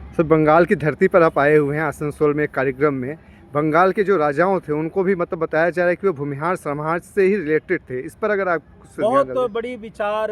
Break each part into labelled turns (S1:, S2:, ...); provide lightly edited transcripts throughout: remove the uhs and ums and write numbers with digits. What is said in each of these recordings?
S1: Sir, Bengal की धरती पर आप आए हुए हैं आसनसोल में एक कार्यक्रम में। बंगाल के जो राजाओं थे उनको भी मतलब बताया जा रहा है कि वो भूमिहार समाज से ही रिलेटेड थे। इस पर अगर आप कुछ ध्यान
S2: बहुत
S1: डालें।
S2: बड़ी विचार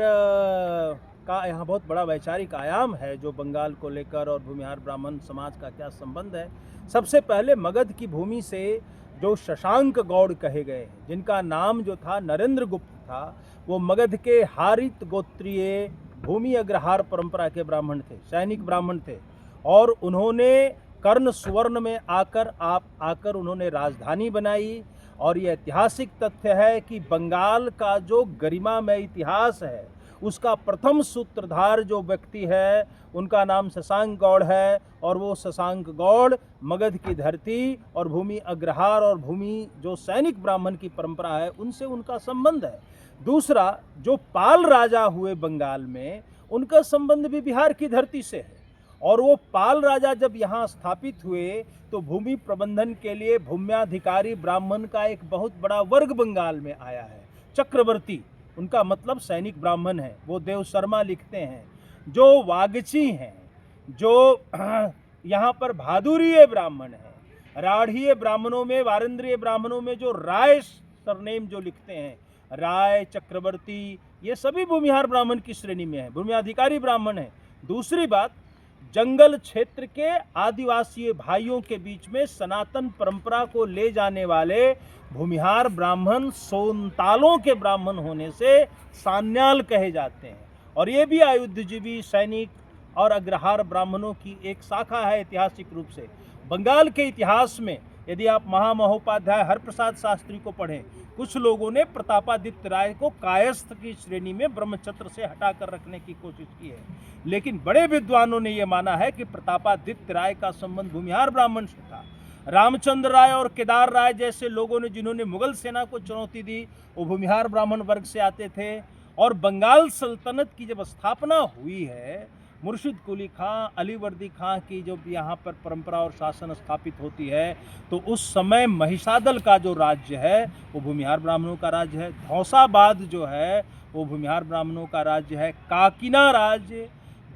S2: का यहाँ बहुत बड़ा वैचारिक आयाम है जो बंगाल को लेकर, और भूमिहार ब्राह्मण समाज का क्या संबंध है। सबसे पहले मगध की भूमि से जो शशांक गौड़ कहे गए हैं, जिनका नाम जो था नरेंद्र गुप्त था, वो मगध के हारित गोत्रीय भूमि अग्रहार परंपरा के ब्राह्मण थे, सैनिक ब्राह्मण थे। और उन्होंने कर्ण सुवर्ण में आकर उन्होंने राजधानी बनाई। और ये ऐतिहासिक तथ्य है कि बंगाल का जो गरिमामय इतिहास है, उसका प्रथम सूत्रधार जो व्यक्ति है, उनका नाम शशांक गौड़ है। और वो शशांक गौड़ मगध की धरती और भूमि अग्रहार और भूमि जो सैनिक ब्राह्मण की परंपरा है, उनसे उनका संबंध है। दूसरा, जो पाल राजा हुए बंगाल में, उनका संबंध भी बिहार की धरती से है। और वो पाल राजा जब यहाँ स्थापित हुए तो भूमि प्रबंधन के लिए भूम्याधिकारी ब्राह्मण का एक बहुत बड़ा वर्ग बंगाल में आया है। चक्रवर्ती, उनका मतलब सैनिक ब्राह्मण है। वो देव शर्मा लिखते हैं। जो वागची हैं, जो यहाँ पर भादुरीय ब्राह्मण हैं, राढ़ीय ब्राह्मणों में, वारेंद्रीय ब्राह्मणों में जो राय सरनेम जो लिखते हैं, राय, चक्रवर्ती, ये सभी भूमिहार ब्राह्मण की श्रेणी में है, भूम्याधिकारी ब्राह्मण है। दूसरी बात, जंगल क्षेत्र के आदिवासी भाइयों के बीच में सनातन परंपरा को ले जाने वाले भूमिहार ब्राह्मण सोनतालों के ब्राह्मण होने से सान्याल कहे जाते हैं। और ये भी आयुधजीवी, सैनिक और अग्रहार ब्राह्मणों की एक शाखा है ऐतिहासिक रूप से। बंगाल के इतिहास में यदि आप महामहोपाध्याय हरप्रसाद शास्त्री को पढ़ें, कुछ लोगों ने प्रतापादित्य राय को कायस्थ की श्रेणी में ब्रह्मछत्र से हटाकर रखने की कोशिश की है, लेकिन बड़े विद्वानों ने यह माना है कि प्रतापादित्य राय का संबंध भूमिहार ब्राह्मण से था। रामचंद्र राय और केदार राय जैसे लोगों ने, जिन्होंने मुगल सेना को चुनौती दी, वो भूमिहार ब्राह्मण वर्ग से आते थे। और बंगाल सल्तनत की जब स्थापना हुई है, मुर्शिद कुली खां, अलीवर्दी खां की जब यहाँ पर परंपरा और शासन स्थापित होती है, तो उस समय महिषादल का जो राज्य है वो भूमिहार ब्राह्मणों का राज्य है। धौसाबाद जो है वो भूमिहार ब्राह्मणों का राज्य है। काकिना राज्य,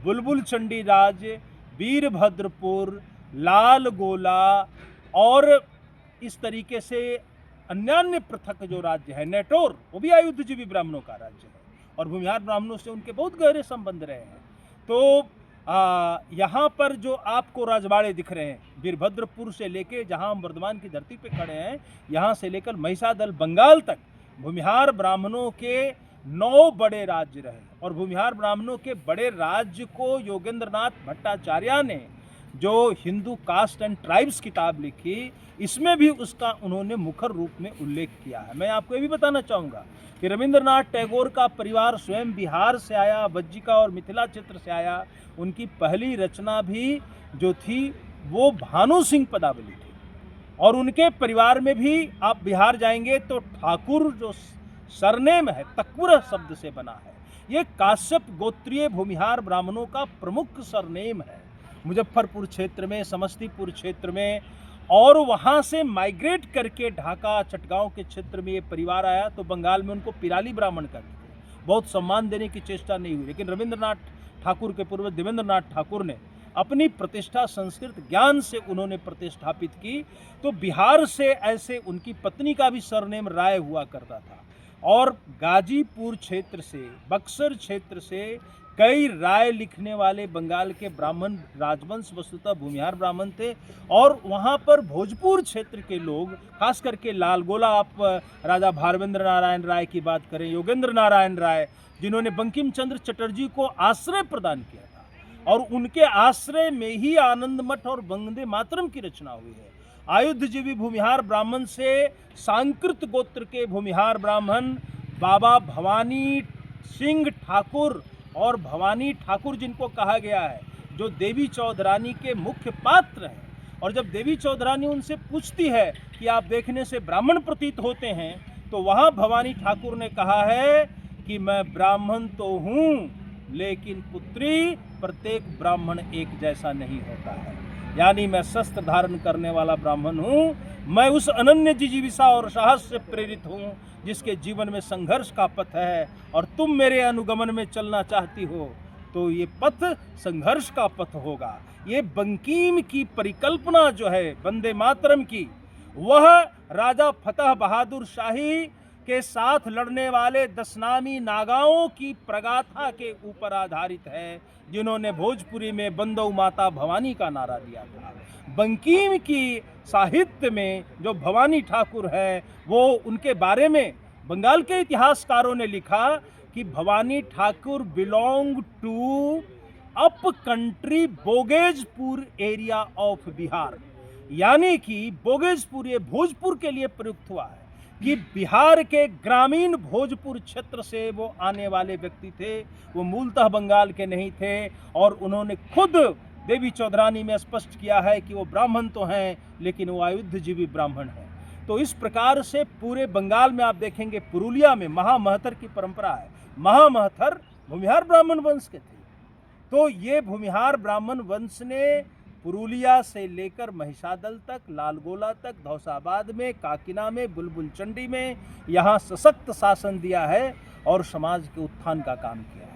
S2: बुलबुल चंडी राज्य, वीरभद्रपुर, लाल गोला और इस तरीके से अन्यान्य पृथक जो राज्य है, नेटोर, वो भी आयुधजीवी ब्राह्मणों का राज्य है। और भूमिहार ब्राह्मणों से उनके बहुत गहरे संबंध रहे हैं। तो यहाँ पर जो आपको राजवाड़े दिख रहे हैं, वीरभद्रपुर से लेके जहाँ हम वर्धमान की धरती पे खड़े हैं, यहाँ से लेकर महिषादल बंगाल तक भूमिहार ब्राह्मणों के 9 बड़े राज्य रहे। और भूमिहार ब्राह्मणों के बड़े राज्य को योगेंद्रनाथ भट्टाचार्य ने, जो हिंदू कास्ट एंड ट्राइब्स किताब लिखी, इसमें भी उसका उन्होंने मुखर रूप में उल्लेख किया है। मैं आपको ये भी बताना चाहूँगा कि रविंद्रनाथ टैगोर का परिवार स्वयं बिहार से आया, वज्जिका और मिथिला क्षेत्र से आया। उनकी पहली रचना भी जो थी वो भानु सिंह पदावली थी। और उनके परिवार में भी आप बिहार जाएंगे तो ठाकुर जो सरनेम है, तकुर शब्द से बना है। ये काश्यप गोत्रीय भूमिहार ब्राह्मणों का प्रमुख सरनेम है मुजफ्फरपुर क्षेत्र में, समस्तीपुर क्षेत्र में। और वहाँ से माइग्रेट करके ढाका, चटगांव के क्षेत्र में ये परिवार आया, तो बंगाल में उनको पिराली ब्राह्मण कहते थे। बहुत सम्मान देने की चेष्टा नहीं हुई, लेकिन रविंद्रनाथ ठाकुर के पूर्वज देवेंद्रनाथ ठाकुर ने अपनी प्रतिष्ठा संस्कृत ज्ञान से उन्होंने प्रतिष्ठापित की। तो बिहार से ऐसे उनकी पत्नी का भी सरनेम राय हुआ करता था। और गाजीपुर क्षेत्र से, बक्सर क्षेत्र से कई राय लिखने वाले बंगाल के ब्राह्मण राजवंश वस्तुतः भूमिहार ब्राह्मण थे। और वहाँ पर भोजपुर क्षेत्र के लोग, खास करके लाल गोला, आप राजा भारवेंद्र नारायण राय की बात करें, योगेंद्र नारायण राय, जिन्होंने बंकिम चंद्र चटर्जी को आश्रय प्रदान किया था, और उनके आश्रय में ही आनंद मठ और वंदे मातरम की रचना हुई है। आयुधजीवी भूमिहार ब्राह्मण से सांकृत गोत्र के भूमिहार ब्राह्मण बाबा भवानी सिंह ठाकुर और भवानी ठाकुर, जिनको कहा गया है, जो देवी चौधरानी के मुख्य पात्र हैं। और जब देवी चौधरानी उनसे पूछती है कि आप देखने से ब्राह्मण प्रतीत होते हैं, तो वहाँ भवानी ठाकुर ने कहा है कि मैं ब्राह्मण तो हूँ, लेकिन पुत्री, प्रत्येक ब्राह्मण एक जैसा नहीं होता है। यानी मैं शस्त्र धारण करने वाला ब्राह्मण हूँ। मैं उस अनन्य जिजीविषा और साहस से प्रेरित हूँ जिसके जीवन में संघर्ष का पथ है, और तुम मेरे अनुगमन में चलना चाहती हो तो ये पथ संघर्ष का पथ होगा। ये बंकिम की परिकल्पना जो है वंदे मातरम की, वह राजा फतेह बहादुर शाही के साथ लड़ने वाले 10 नामी नागाओं की प्रगाथा के ऊपर आधारित है, जिन्होंने भोजपुरी में बंदौ माता भवानी का नारा दिया था। बंकिम की साहित्य में जो भवानी ठाकुर है, वो उनके बारे में बंगाल के इतिहासकारों ने लिखा कि Bhavani Thakur belong to up country Bogejpur area of Bihar, यानी कि बोगेजपुर ये भोजपुर के लिए प्रयुक्त हुआ है कि बिहार के ग्रामीण भोजपुर क्षेत्र से वो आने वाले व्यक्ति थे, वो मूलतः बंगाल के नहीं थे। और उन्होंने खुद देवी चौधरानी में स्पष्ट किया है कि वो ब्राह्मण तो हैं, लेकिन वो आयुध्यजीवी ब्राह्मण हैं। तो इस प्रकार से पूरे बंगाल में आप देखेंगे, पुरुलिया में महामहतर की परंपरा है। महामहतर भूमिहार ब्राह्मण वंश के थे। तो ये भूमिहार ब्राह्मण वंश ने पुरुलिया से लेकर महिषादल तक, लालगोला तक, धौसाबाद में, काकिना में, बुलबुल चंडी में यहाँ सशक्त शासन दिया है और समाज के उत्थान का काम किया है।